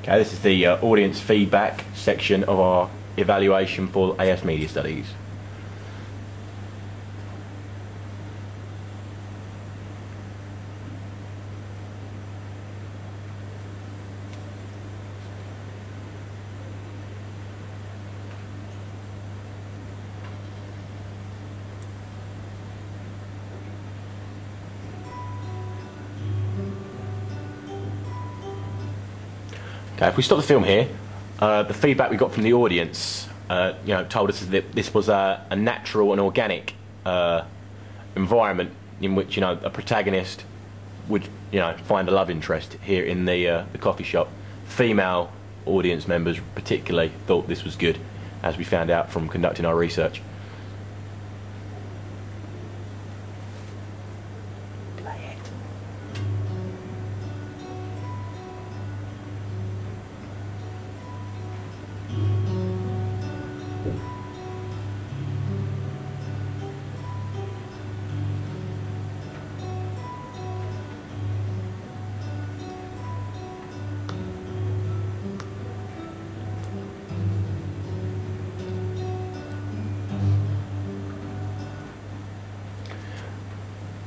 Okay, this is the audience feedback section of our evaluation for AS Media Studies. Okay, if we stop the film here, the feedback we got from the audience, told us that this was a natural and organic environment in which, a protagonist would, find a love interest here in the coffee shop. Female audience members particularly thought this was good, as we found out from conducting our research.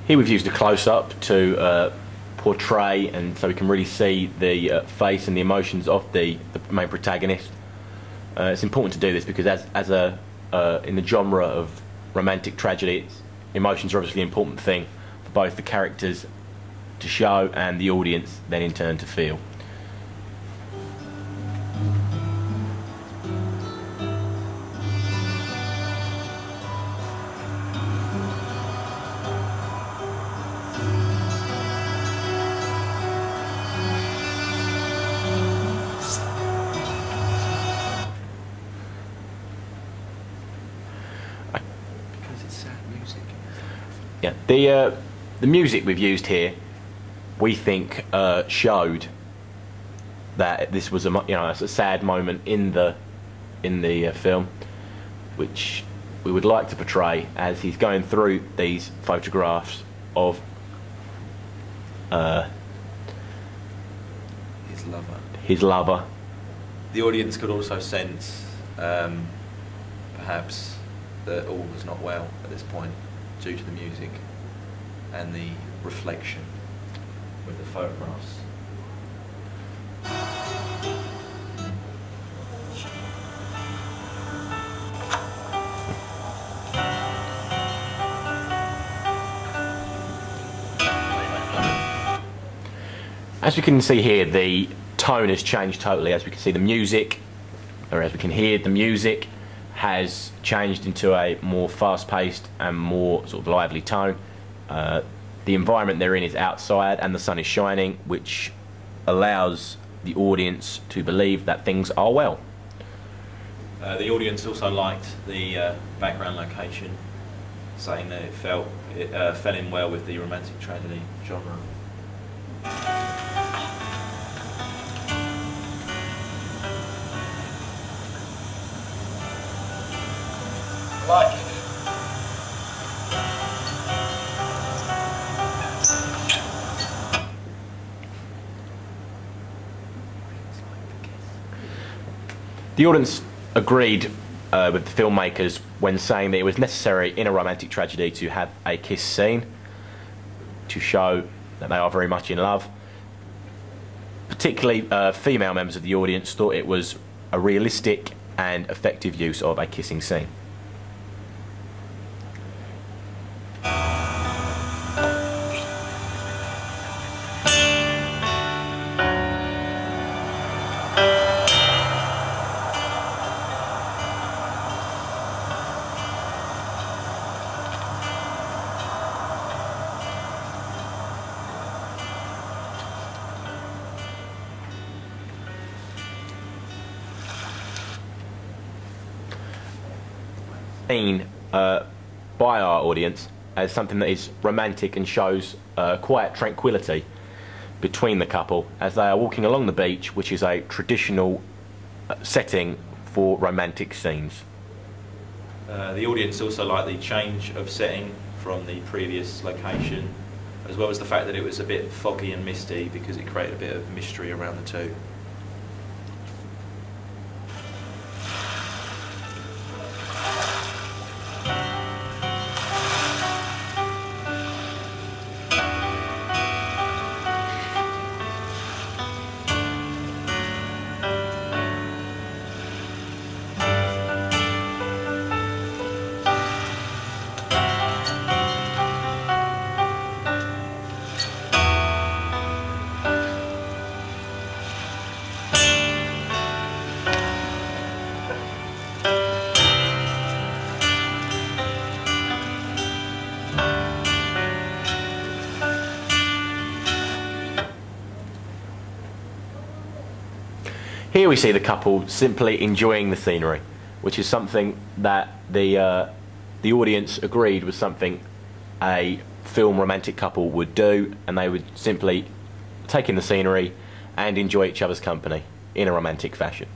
Here we've used a close-up to portray, and so we can really see the face and the emotions of the main protagonist. It's important to do this because in the genre of romantic tragedy, emotions are obviously an important thing for both the characters to show and the audience then in turn to feel. Yeah, the music we've used here, we think showed that this was a sad moment in the film, which we would like to portray as he's going through these photographs of his lover. The audience could also sense, perhaps, that all was not well at this point due to the music and the reflection with the photographs. As we can see here, the tone has changed totally. As we can see, the music, or as we can hear, the music has changed into a more fast-paced and more sort of lively tone. The environment they're in is outside and the sun is shining, which allows the audience to believe that things are well. The audience also liked the background location, saying that it fell in well with the romantic tragedy genre. Like it. The audience agreed with the filmmakers when saying that it was necessary in a romantic tragedy to have a kiss scene to show that they are very much in love. Particularly female members of the audience thought it was a realistic and effective use of a kissing scene. Seen by our audience as something that is romantic and shows quiet tranquility between the couple as they are walking along the beach, which is a traditional setting for romantic scenes. The audience also liked the change of setting from the previous location, as well as the fact that it was a bit foggy and misty because it created a bit of mystery around the two. Here we see the couple simply enjoying the scenery, which is something that the audience agreed was something a film romantic couple would do, and they would simply take in the scenery and enjoy each other's company in a romantic fashion.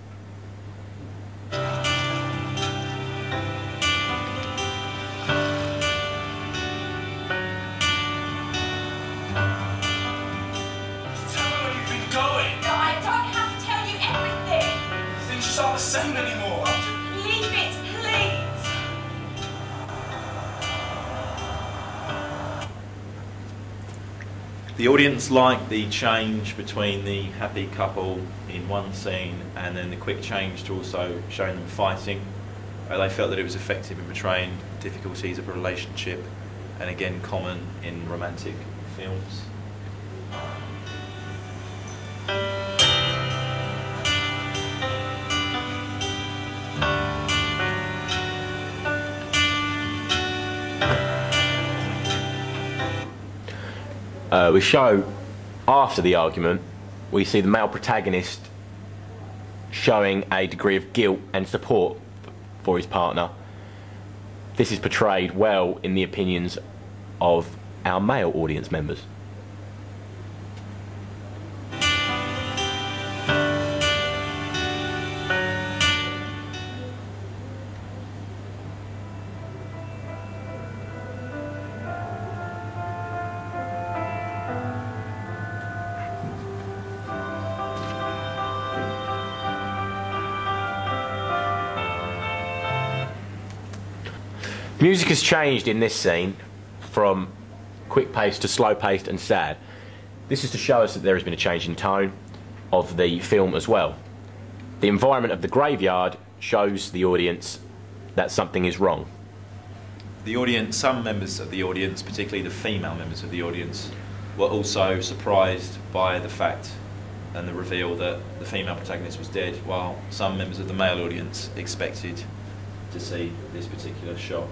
Not the same anymore. Leave it, please. The audience liked the change between the happy couple in one scene and then the quick change to also showing them fighting. They felt that it was effective in portraying difficulties of a relationship, and again common in romantic films. We show, after the argument, we see the male protagonist showing a degree of guilt and support for his partner. This is portrayed well in the opinions of our male audience members. Music has changed in this scene from quick-paced to slow-paced and sad. This is to show us that there has been a change in tone of the film as well. The environment of the graveyard shows the audience that something is wrong. The audience, some members of the audience, particularly the female members of the audience, were also surprised by the fact and the reveal that the female protagonist was dead, while some members of the male audience expected to see this particular shot.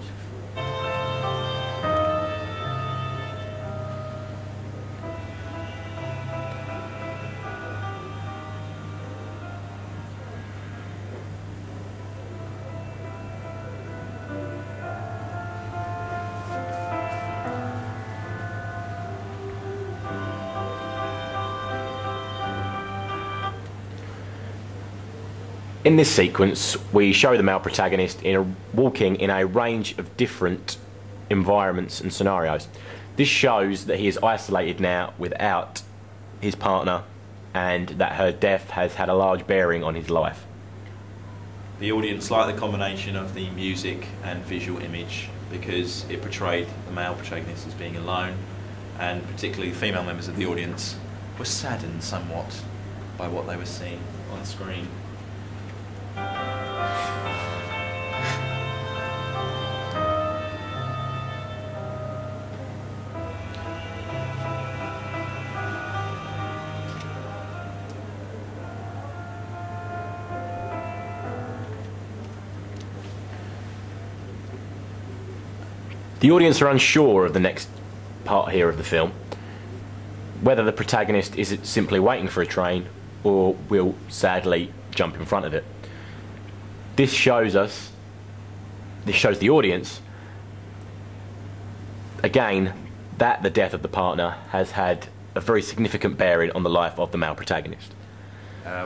In this sequence, we show the male protagonist walking in a range of different environments and scenarios. This shows that he is isolated now without his partner, and that her death has had a large bearing on his life. The audience liked the combination of the music and visual image because it portrayed the male protagonist as being alone, and particularly female members of the audience were saddened somewhat by what they were seeing on screen. The audience are unsure of the next part here of the film, whether the protagonist is simply waiting for a train or will sadly jump in front of it. This shows the audience, again, that the death of the partner has had a very significant bearing on the life of the male protagonist.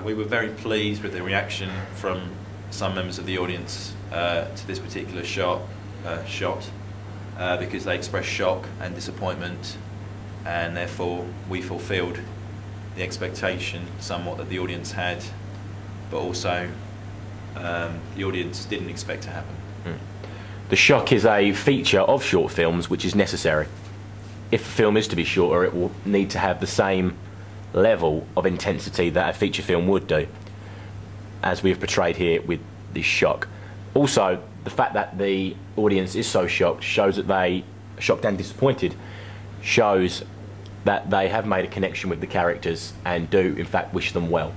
We were very pleased with the reaction from some members of the audience to this particular shot, because they expressed shock and disappointment, and therefore we fulfilled the expectation somewhat that the audience had, but also the audience didn't expect to happen. The shock is a feature of short films which is necessary. If a film is to be shorter, it will need to have the same level of intensity that a feature film would do, as we have portrayed here with this shock. Also, the fact that the audience is so shocked shows that they are shocked and disappointed, shows that they have made a connection with the characters and do in fact wish them well.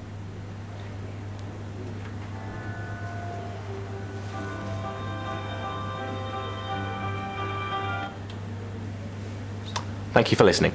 Thank you for listening.